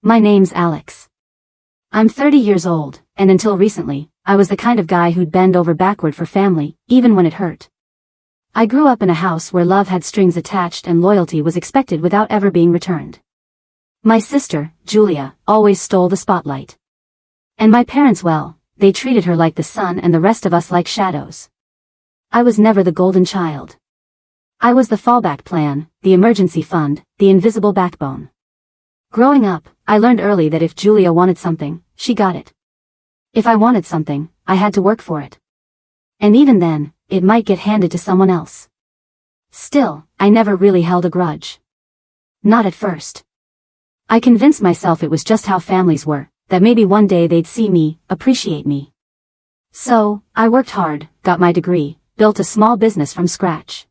My name's Alex. I'm 30 years old, and until recently, I was the kind of guy who'd bend over backward for family, even when it hurt. I grew up in a house where love had strings attached and loyalty was expected without ever being returned. My sister, Julia, always stole the spotlight. And my parents, well, they treated her like the sun and the rest of us like shadows. I was never the golden child. I was the fallback plan, the emergency fund, the invisible backbone. Growing up, I learned early that if Julia wanted something, she got it. If I wanted something, I had to work for it. And even then, it might get handed to someone else. Still, I never really held a grudge. Not at first. I convinced myself it was just how families were, that maybe one day they'd see me, appreciate me. So, I worked hard, got my degree, built a small business from scratch.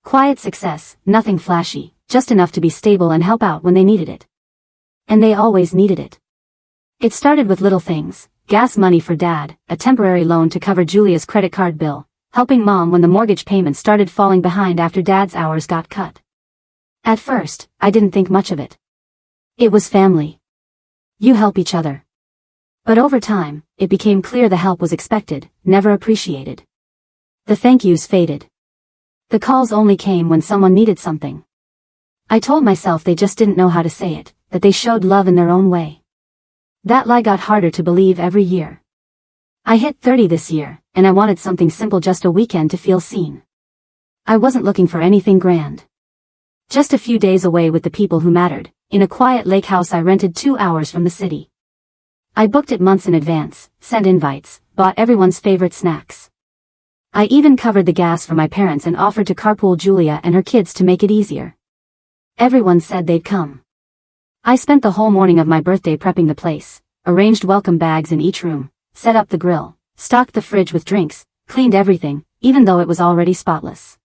Quiet success, nothing flashy, just enough to be stable and help out when they needed it. And they always needed it. It started with little things, gas money for dad, a temporary loan to cover Julia's credit card bill, helping mom when the mortgage payment started falling behind after dad's hours got cut. At first, I didn't think much of it. It was family. You help each other. But over time, it became clear the help was expected, never appreciated. The thank yous faded. The calls only came when someone needed something. I told myself they just didn't know how to say it, that they showed love in their own way. That lie got harder to believe every year. I hit 30 this year, and I wanted something simple, just a weekend to feel seen. I wasn't looking for anything grand. Just a few days away with the people who mattered, in a quiet lake house I rented 2 hours from the city. I booked it months in advance, sent invites, bought everyone's favorite snacks. I even covered the gas for my parents and offered to carpool Julia and her kids to make it easier. Everyone said they'd come. I spent the whole morning of my birthday prepping the place, arranged welcome bags in each room, set up the grill, stocked the fridge with drinks, cleaned everything, even though it was already spotless.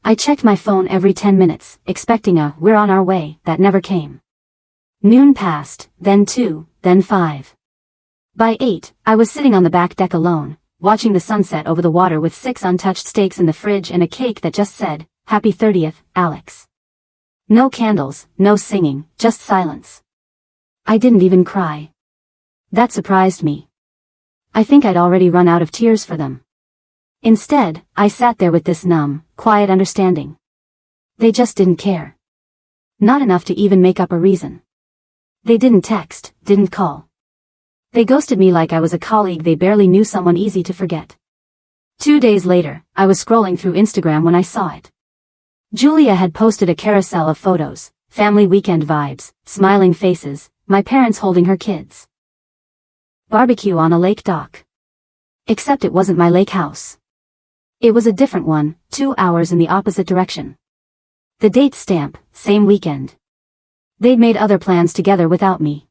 I checked my phone every 10 minutes, expecting a "we're on our way" that never came. Noon passed, then 2, then 5. By 8, I was sitting on the back deck alone, watching the sunset over the water with 6 untouched steaks in the fridge and a cake that just said, "Happy 30th, Alex." No candles, no singing, just silence. I didn't even cry. That surprised me. I think I'd already run out of tears for them. Instead, I sat there with this numb, quiet understanding. They just didn't care. Not enough to even make up a reason. They didn't text, didn't call. They ghosted me like I was a colleague they barely knew, someone easy to forget. 2 days later, I was scrolling through Instagram when I saw it. Julia had posted a carousel of photos, family weekend vibes, smiling faces, my parents holding her kids. Barbecue on a lake dock. Except it wasn't my lake house. It was a different one, 2 hours in the opposite direction. The date stamp, same weekend. They'd made other plans together without me.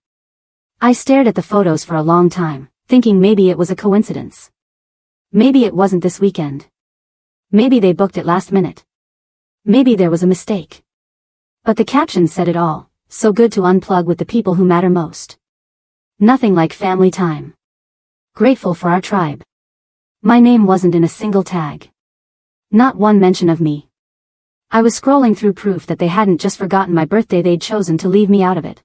I stared at the photos for a long time, thinking maybe it was a coincidence. Maybe it wasn't this weekend. Maybe they booked it last minute. Maybe there was a mistake. But the caption said it all, so good to unplug with the people who matter most. Nothing like family time. Grateful for our tribe. My name wasn't in a single tag. Not one mention of me. I was scrolling through proof that they hadn't just forgotten my birthday, they'd chosen to leave me out of it.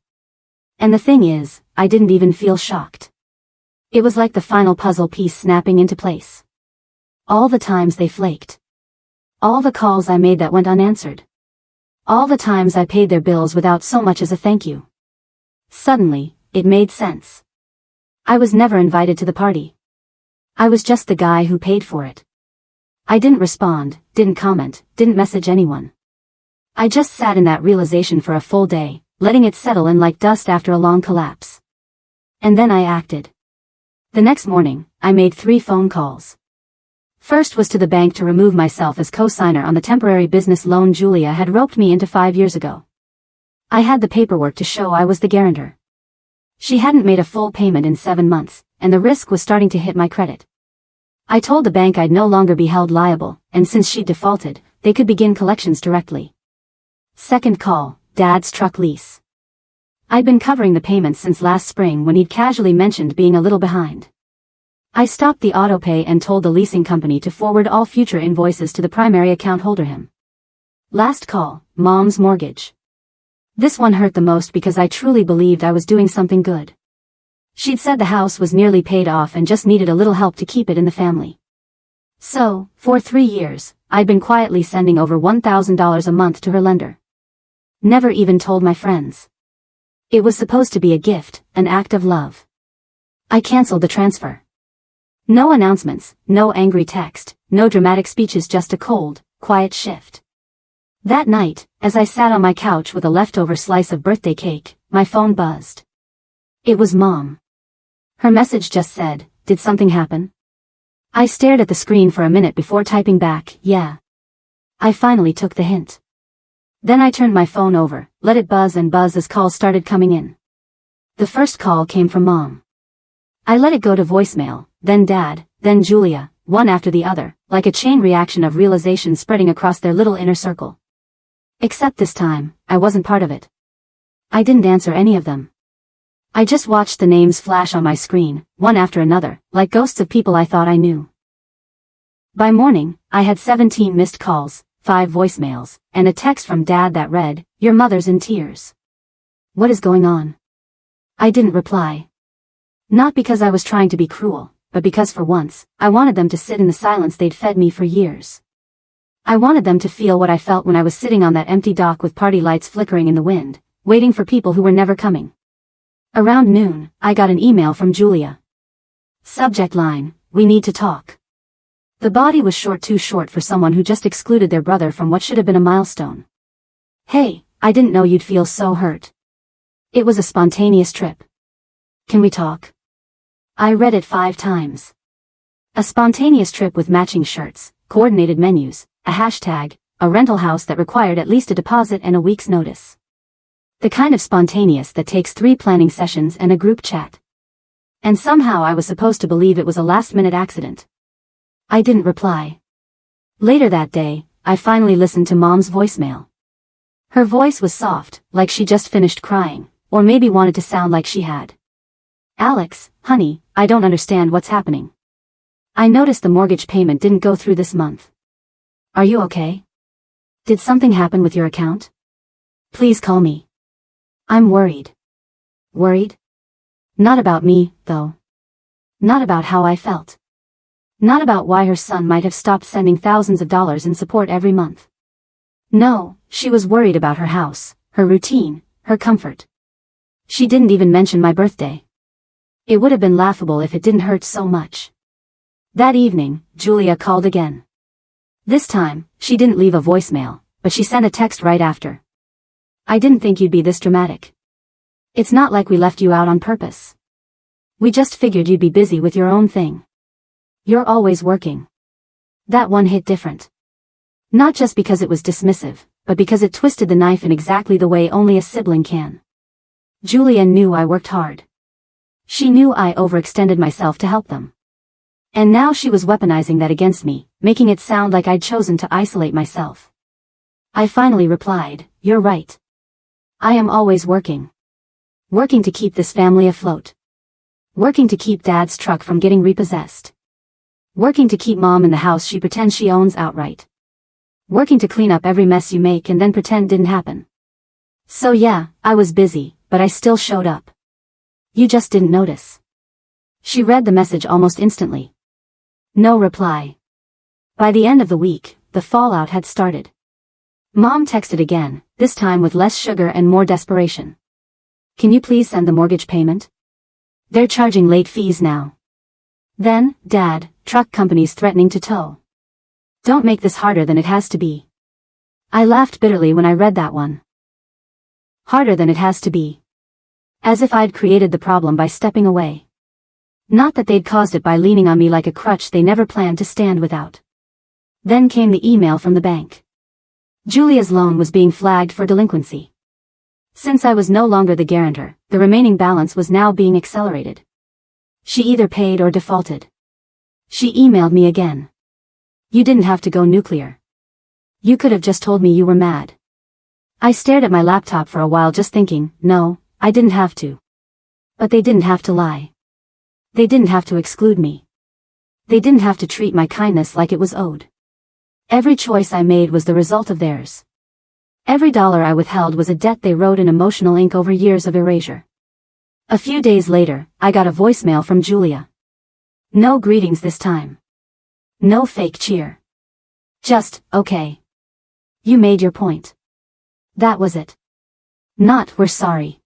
And the thing is, I didn't even feel shocked. It was like the final puzzle piece snapping into place. All the times they flaked. All the calls I made that went unanswered. All the times I paid their bills without so much as a thank you. Suddenly, it made sense. I was never invited to the party. I was just the guy who paid for it. I didn't respond, didn't comment, didn't message anyone. I just sat in that realization for a full day, letting it settle in like dust after a long collapse. And then I acted. The next morning, I made 3 phone calls. First was to the bank to remove myself as co-signer on the temporary business loan Julia had roped me into 5 years ago. I had the paperwork to show I was the guarantor. She hadn't made a full payment in 7 months, and the risk was starting to hit my credit. I told the bank I'd no longer be held liable, and since she'd defaulted, they could begin collections directly. Second call, Dad's truck lease. I'd been covering the payments since last spring when he'd casually mentioned being a little behind. I stopped the autopay and told the leasing company to forward all future invoices to the primary account holder him. Last call, Mom's mortgage. This one hurt the most because I truly believed I was doing something good. She'd said the house was nearly paid off and just needed a little help to keep it in the family. So, for 3 years, I'd been quietly sending over $1,000 a month to her lender. Never even told my friends. It was supposed to be a gift, an act of love. I canceled the transfer. No announcements, no angry text, no dramatic speeches, just a cold, quiet shift. That night, as I sat on my couch with a leftover slice of birthday cake, my phone buzzed. It was Mom. Her message just said, "Did something happen?" I stared at the screen for a minute before typing back, "Yeah." I finally took the hint. Then I turned my phone over, let it buzz and buzz as calls started coming in. The first call came from Mom. I let it go to voicemail, then Dad, then Julia, one after the other, like a chain reaction of realization spreading across their little inner circle. Except this time, I wasn't part of it. I didn't answer any of them. I just watched the names flash on my screen, one after another, like ghosts of people I thought I knew. By morning, I had 17 missed calls, 5 voicemails, and a text from Dad that read, "Your mother's in tears. What is going on?" I didn't reply. Not because I was trying to be cruel, but because for once, I wanted them to sit in the silence they'd fed me for years. I wanted them to feel what I felt when I was sitting on that empty dock with party lights flickering in the wind, waiting for people who were never coming. Around noon, I got an email from Julia. Subject line, "We need to talk." The body was too short for someone who just excluded their brother from what should have been a milestone. "Hey, I didn't know you'd feel so hurt. It was a spontaneous trip. Can we talk?" I read it 5 times. A spontaneous trip with matching shirts, coordinated menus, a hashtag, a rental house that required at least a deposit and a week's notice. The kind of spontaneous that takes 3 planning sessions and a group chat. And somehow I was supposed to believe it was a last-minute accident. I didn't reply. Later that day, I finally listened to Mom's voicemail. Her voice was soft, like she just finished crying, or maybe wanted to sound like she had. "Alex, honey, I don't understand what's happening. I noticed the mortgage payment didn't go through this month. Are you okay? Did something happen with your account? Please call me. I'm worried." Worried? Not about me, though. Not about how I felt. Not about why her son might have stopped sending thousands of dollars in support every month. No, she was worried about her house, her routine, her comfort. She didn't even mention my birthday. It would have been laughable if it didn't hurt so much. That evening, Julia called again. This time, she didn't leave a voicemail, but she sent a text right after. "I didn't think you'd be this dramatic. It's not like we left you out on purpose. We just figured you'd be busy with your own thing. You're always working." That one hit different. Not just because it was dismissive, but because it twisted the knife in exactly the way only a sibling can. Julia knew I worked hard. She knew I overextended myself to help them. And now she was weaponizing that against me, making it sound like I'd chosen to isolate myself. I finally replied, "You're right. I am always working. Working to keep this family afloat. Working to keep Dad's truck from getting repossessed. Working to keep Mom in the house she pretends she owns outright. Working to clean up every mess you make and then pretend didn't happen. So yeah, I was busy, but I still showed up. You just didn't notice." She read the message almost instantly. No reply. By the end of the week, the fallout had started. Mom texted again, this time with less sugar and more desperation. "Can you please send the mortgage payment? They're charging late fees now." Then, Dad, truck companies threatening to tow. Don't make this harder than it has to be. I laughed bitterly when I read that one. Harder than it has to be. As if I'd created the problem by stepping away. Not that they'd caused it by leaning on me like a crutch they never planned to stand without. Then came the email from the bank. Julia's loan was being flagged for delinquency. Since I was no longer the guarantor, the remaining balance was now being accelerated. She either paid or defaulted. She emailed me again. "You didn't have to go nuclear. You could have just told me you were mad." I stared at my laptop for a while just thinking, no, I didn't have to. But they didn't have to lie. They didn't have to exclude me. They didn't have to treat my kindness like it was owed. Every choice I made was the result of theirs. Every dollar I withheld was a debt they wrote in emotional ink over years of erasure. A few days later, I got a voicemail from Julia. No greetings this time. No fake cheer. Just, okay. You made your point. That was it. Not, we're sorry.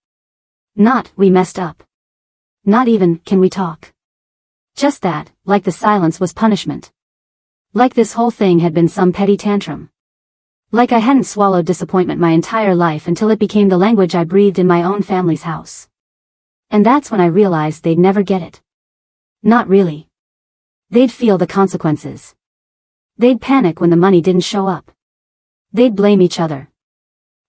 Not, we messed up. Not even, can we talk? Just that, like the silence was punishment. Like this whole thing had been some petty tantrum. Like I hadn't swallowed disappointment my entire life until it became the language I breathed in my own family's house. And that's when I realized they'd never get it. Not really. They'd feel the consequences. They'd panic when the money didn't show up. They'd blame each other.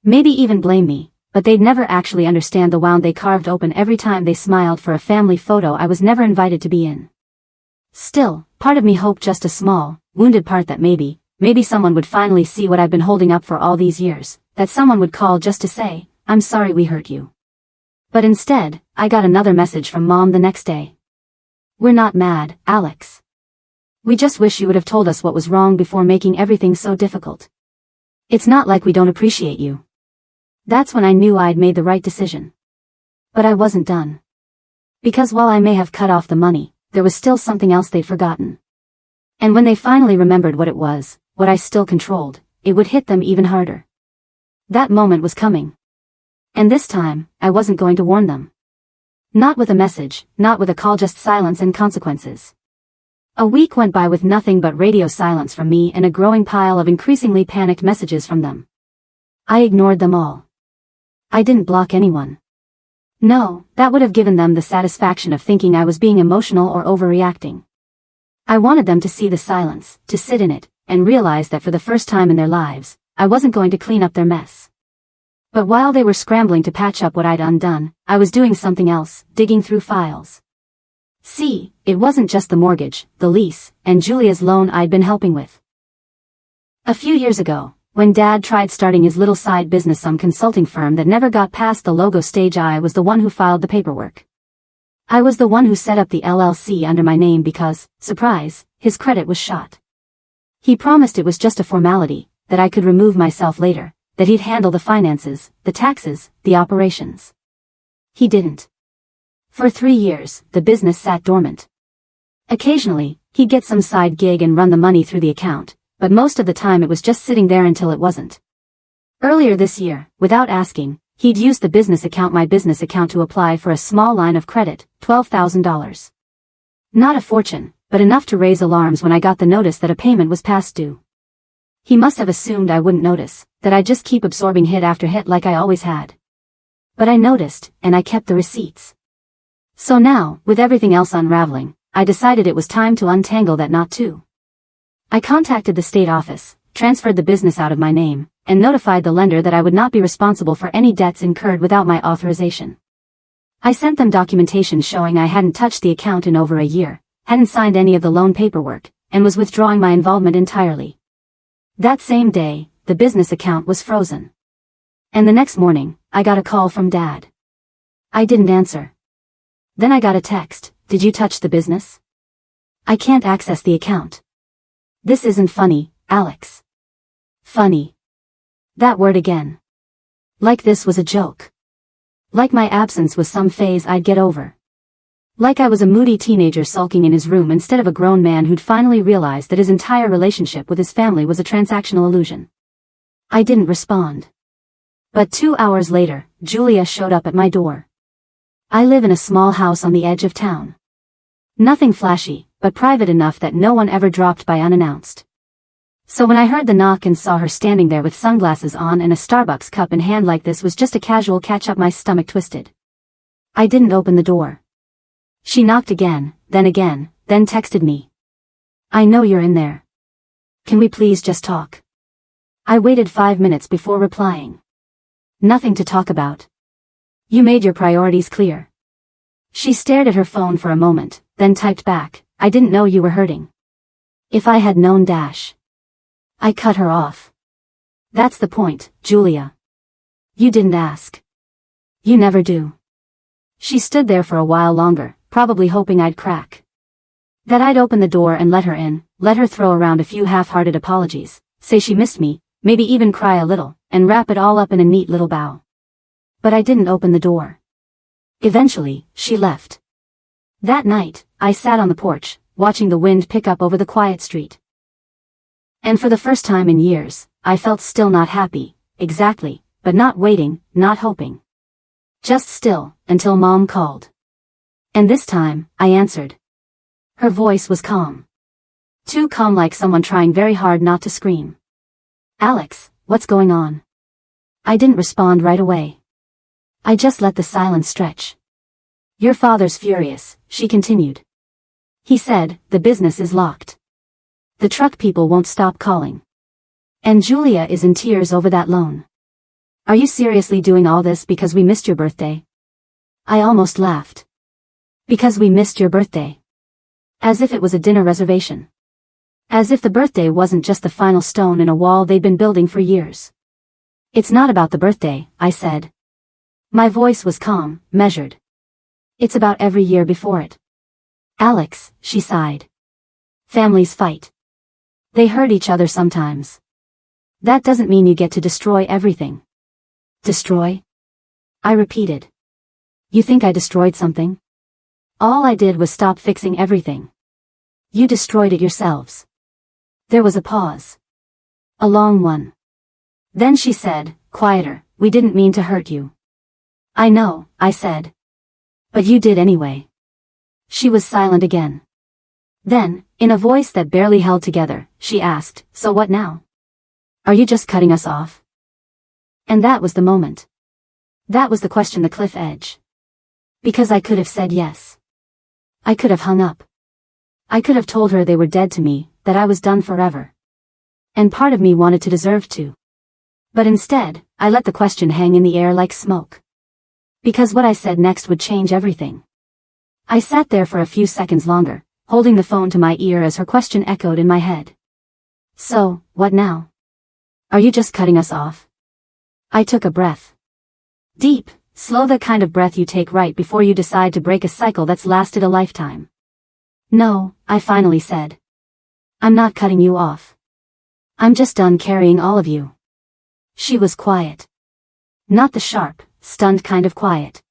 Maybe even blame me, but they'd never actually understand the wound they carved open every time they smiled for a family photo I was never invited to be in. Still, part of me hoped just a small, wounded part that maybe someone would finally see what I've been holding up for all these years, that someone would call just to say, I'm sorry we hurt you. But instead, I got another message from Mom the next day. We're not mad, Alex. We just wish you would have told us what was wrong before making everything so difficult. It's not like we don't appreciate you. That's when I knew I'd made the right decision. But I wasn't done. Because while I may have cut off the money, there was still something else they'd forgotten. And when they finally remembered what it was, what I still controlled, it would hit them even harder. That moment was coming. And this time, I wasn't going to warn them. Not with a message, not with a call, just silence and consequences. A week went by with nothing but radio silence from me and a growing pile of increasingly panicked messages from them. I ignored them all. I didn't block anyone. No, that would have given them the satisfaction of thinking I was being emotional or overreacting. I wanted them to see the silence, to sit in it, and realize that for the first time in their lives, I wasn't going to clean up their mess. But while they were scrambling to patch up what I'd undone, I was doing something else, digging through files. See, it wasn't just the mortgage, the lease, and Julia's loan I'd been helping with. A few years ago, when Dad tried starting his little side business, some consulting firm that never got past the logo stage, I was the one who filed the paperwork. I was the one who set up the LLC under my name because, surprise, his credit was shot. He promised it was just a formality, that I could remove myself later, that he'd handle the finances, the taxes, the operations. He didn't. For 3 years, the business sat dormant. Occasionally, he'd get some side gig and run the money through the account, but most of the time it was just sitting there until it wasn't. Earlier this year, without asking, he'd used the business account, my business account, to apply for a small line of credit, $12,000. Not a fortune, but enough to raise alarms when I got the notice that a payment was past due. He must have assumed I wouldn't notice, that I'd just keep absorbing hit after hit like I always had. But I noticed, and I kept the receipts. So now, with everything else unraveling, I decided it was time to untangle that knot too. I contacted the state office, transferred the business out of my name, and notified the lender that I would not be responsible for any debts incurred without my authorization. I sent them documentation showing I hadn't touched the account in over a year, hadn't signed any of the loan paperwork, and was withdrawing my involvement entirely. That same day, the business account was frozen. And the next morning, I got a call from Dad. I didn't answer. Then I got a text, "Did you touch the business? I can't access the account." This isn't funny, Alex. Funny. That word again. Like this was a joke. Like my absence was some phase I'd get over. Like I was a moody teenager sulking in his room instead of a grown man who'd finally realized that his entire relationship with his family was a transactional illusion. I didn't respond. But 2 hours later, Julia showed up at my door. I live in a small house on the edge of town. Nothing flashy, but private enough that no one ever dropped by unannounced. So when I heard the knock and saw her standing there with sunglasses on and a Starbucks cup in hand, like this was just a casual catch-up, my stomach twisted. I didn't open the door. She knocked again, then texted me. "I know you're in there. Can we please just talk?" I waited 5 minutes before replying. "Nothing to talk about. You made your priorities clear." She stared at her phone for a moment, then typed back, "I didn't know you were hurting. If I had known dash." I cut her off. "That's the point, Julia. You didn't ask. You never do." She stood there for a while longer, probably hoping I'd crack. That I'd open the door and let her in, let her throw around a few half-hearted apologies, say she missed me, maybe even cry a little, and wrap it all up in a neat little bow. But I didn't open the door. Eventually, she left. That night, I sat on the porch, watching the wind pick up over the quiet street. And for the first time in years, I felt still not happy, exactly, but not waiting, not hoping. Just still, until Mom called. And this time, I answered. Her voice was calm. Too calm, like someone trying very hard not to scream. Alex, what's going on? I didn't respond right away. I just let the silence stretch. Your father's furious, she continued. He said, the business is locked. The truck people won't stop calling. And Julia is in tears over that loan. Are you seriously doing all this because we missed your birthday? I almost laughed. Because we missed your birthday. As if it was a dinner reservation. As if the birthday wasn't just the final stone in a wall they'd been building for years. It's not about the birthday, I said. My voice was calm, measured. It's about every year before it. Alex, she sighed. Families fight. They hurt each other sometimes. That doesn't mean you get to destroy everything. Destroy? I repeated. You think I destroyed something? All I did was stop fixing everything. You destroyed it yourselves. There was a pause. A long one. Then she said, quieter, we didn't mean to hurt you. I know, I said. But you did anyway. She was silent again. Then, in a voice that barely held together, she asked, so what now? Are you just cutting us off? And that was the moment. That was the question, the cliff edge. Because I could have said yes. I could have hung up. I could have told her they were dead to me, that I was done forever. And part of me wanted to deserve to. But instead, I let the question hang in the air like smoke. Because what I said next would change everything. I sat there for a few seconds longer, holding the phone to my ear as her question echoed in my head. So, what now? Are you just cutting us off? I took a breath. Deep, slow, the kind of breath you take right before you decide to break a cycle that's lasted a lifetime. No, I finally said. I'm not cutting you off. I'm just done carrying all of you. She was quiet. Not the sharp, stunned kind of quiet.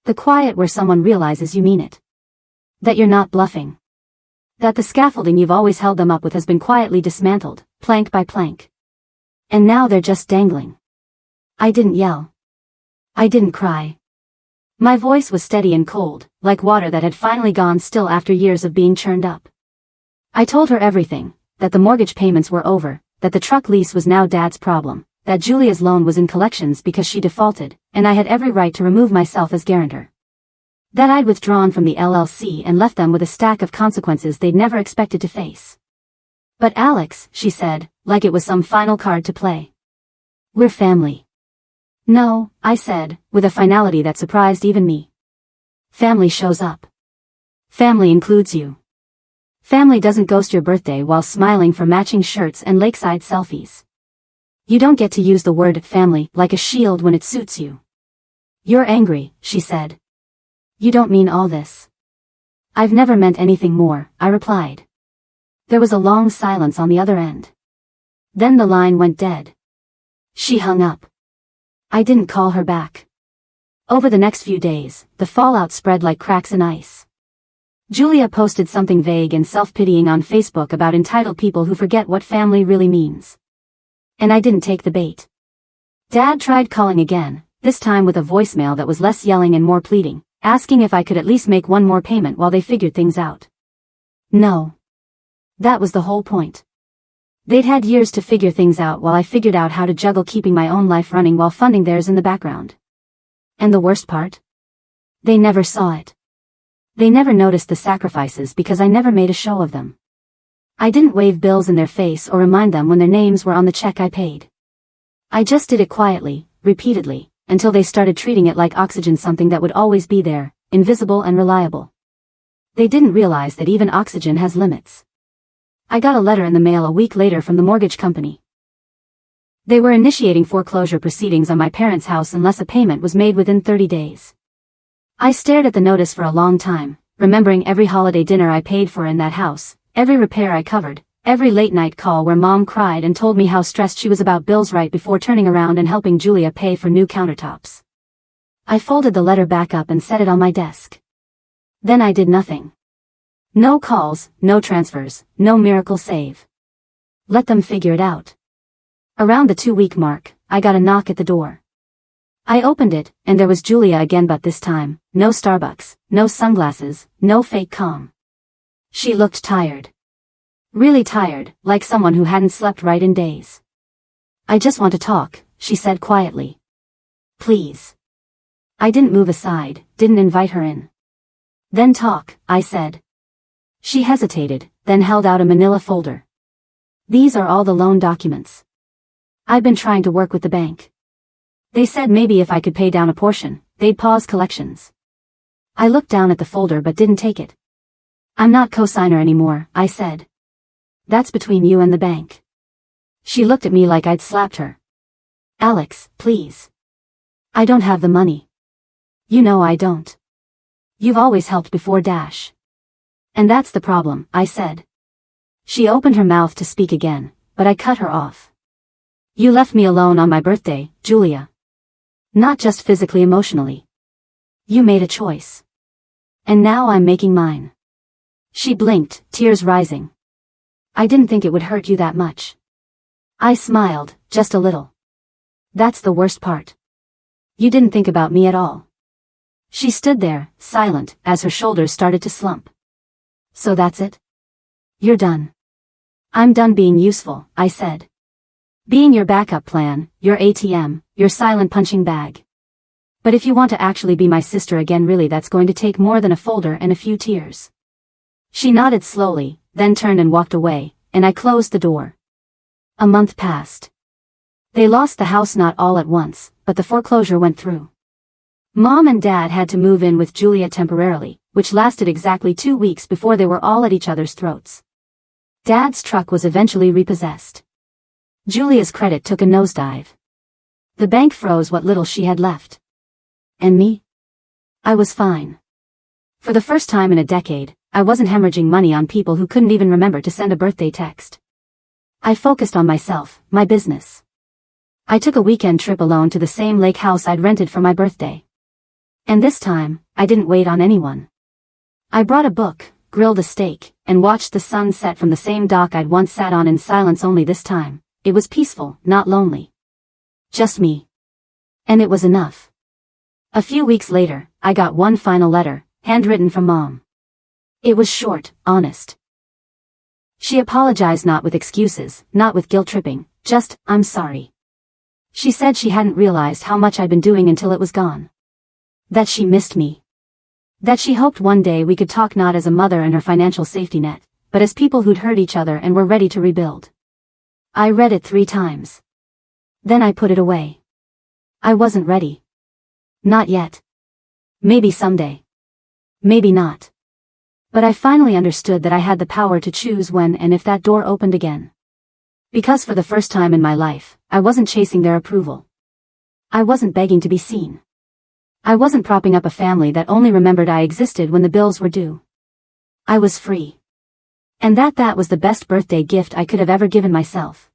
The quiet where someone realizes you mean it. That you're not bluffing. That the scaffolding you've always held them up with has been quietly dismantled, plank by plank. And now they're just dangling. I didn't yell. I didn't cry. My voice was steady and cold, like water that had finally gone still after years of being churned up. I told her everything, that the mortgage payments were over, that the truck lease was now Dad's problem, that Julia's loan was in collections because she defaulted, and I had every right to remove myself as guarantor. That I'd withdrawn from the LLC and left them with a stack of consequences they'd never expected to face. But Alex, she said, like it was some final card to play. We're family. No, I said, with a finality that surprised even me. Family shows up. Family includes you. Family doesn't ghost your birthday while smiling for matching shirts and lakeside selfies. You don't get to use the word family like a shield when it suits you. You're angry, she said. You don't mean all this. I've never meant anything more, I replied. There was a long silence on the other end. Then the line went dead. She hung up. I didn't call her back. Over the next few days, the fallout spread like cracks in ice. Julia posted something vague and self-pitying on Facebook about entitled people who forget what family really means. And I didn't take the bait. Dad tried calling again, this time with a voicemail that was less yelling and more pleading, asking if I could at least make one more payment while they figured things out. No. That was the whole point. They'd had years to figure things out while I figured out how to juggle keeping my own life running while funding theirs in the background. And the worst part? They never saw it. They never noticed the sacrifices because I never made a show of them. I didn't wave bills in their face or remind them when their names were on the check I paid. I just did it quietly, repeatedly, until they started treating it like oxygen, something that would always be there, invisible and reliable. They didn't realize that even oxygen has limits. I got a letter in the mail a week later from the mortgage company. They were initiating foreclosure proceedings on my parents' house unless a payment was made within 30 days. I stared at the notice for a long time, remembering every holiday dinner I paid for in that house, every repair I covered, Every late-night call where Mom cried and told me how stressed she was about bills right before turning around and helping Julia pay for new countertops. I folded the letter back up and set it on my desk. Then I did nothing. No calls, no transfers, no miracle save. Let them figure it out. Around the 2-week mark, I got a knock at the door. I opened it, and there was Julia again, but this time, no Starbucks, no sunglasses, no fake calm. She looked tired. Really tired, like someone who hadn't slept right in days. I just want to talk, she said quietly. Please. I didn't move aside, didn't invite her in. Then talk, I said. She hesitated, then held out a manila folder. These are all the loan documents. I've been trying to work with the bank. They said maybe if I could pay down a portion, they'd pause collections. I looked down at the folder but didn't take it. I'm not co-signer anymore, I said. That's between you and the bank. She looked at me like I'd slapped her. Alex, please. I don't have the money. You know I don't. You've always helped before Dash. And that's the problem, I said. She opened her mouth to speak again, but I cut her off. You left me alone on my birthday, Julia. Not just physically, emotionally. You made a choice. And now I'm making mine. She blinked, tears rising. I didn't think it would hurt you that much. I smiled, just a little. That's the worst part. You didn't think about me at all. She stood there, silent, as her shoulders started to slump. So that's it? You're done. I'm done being useful, I said. Being your backup plan, your ATM, your silent punching bag. But if you want to actually be my sister again, really that's going to take more than a folder and a few tears. She nodded slowly, then turned and walked away, and I closed the door. A month passed. They lost the house not all at once, but the foreclosure went through. Mom and Dad had to move in with Julia temporarily, which lasted exactly 2 weeks before they were all at each other's throats. Dad's truck was eventually repossessed. Julia's credit took a nosedive. The bank froze what little she had left. And me? I was fine. For the first time in a decade, I wasn't hemorrhaging money on people who couldn't even remember to send a birthday text. I focused on myself, my business. I took a weekend trip alone to the same lake house I'd rented for my birthday. And this time, I didn't wait on anyone. I brought a book, grilled a steak, and watched the sun set from the same dock I'd once sat on in silence. Only this time, it was peaceful, not lonely. Just me. And it was enough. A few weeks later, I got one final letter, handwritten from Mom. It was short, honest. She apologized, not with excuses, not with guilt-tripping, just, I'm sorry. She said she hadn't realized how much I'd been doing until it was gone. That she missed me. That she hoped one day we could talk, not as a mother and her financial safety net, but as people who'd hurt each other and were ready to rebuild. I read it 3 times. Then I put it away. I wasn't ready. Not yet. Maybe someday. Maybe not. But I finally understood that I had the power to choose when and if that door opened again. Because for the first time in my life, I wasn't chasing their approval. I wasn't begging to be seen. I wasn't propping up a family that only remembered I existed when the bills were due. I was free. And that was the best birthday gift I could have ever given myself.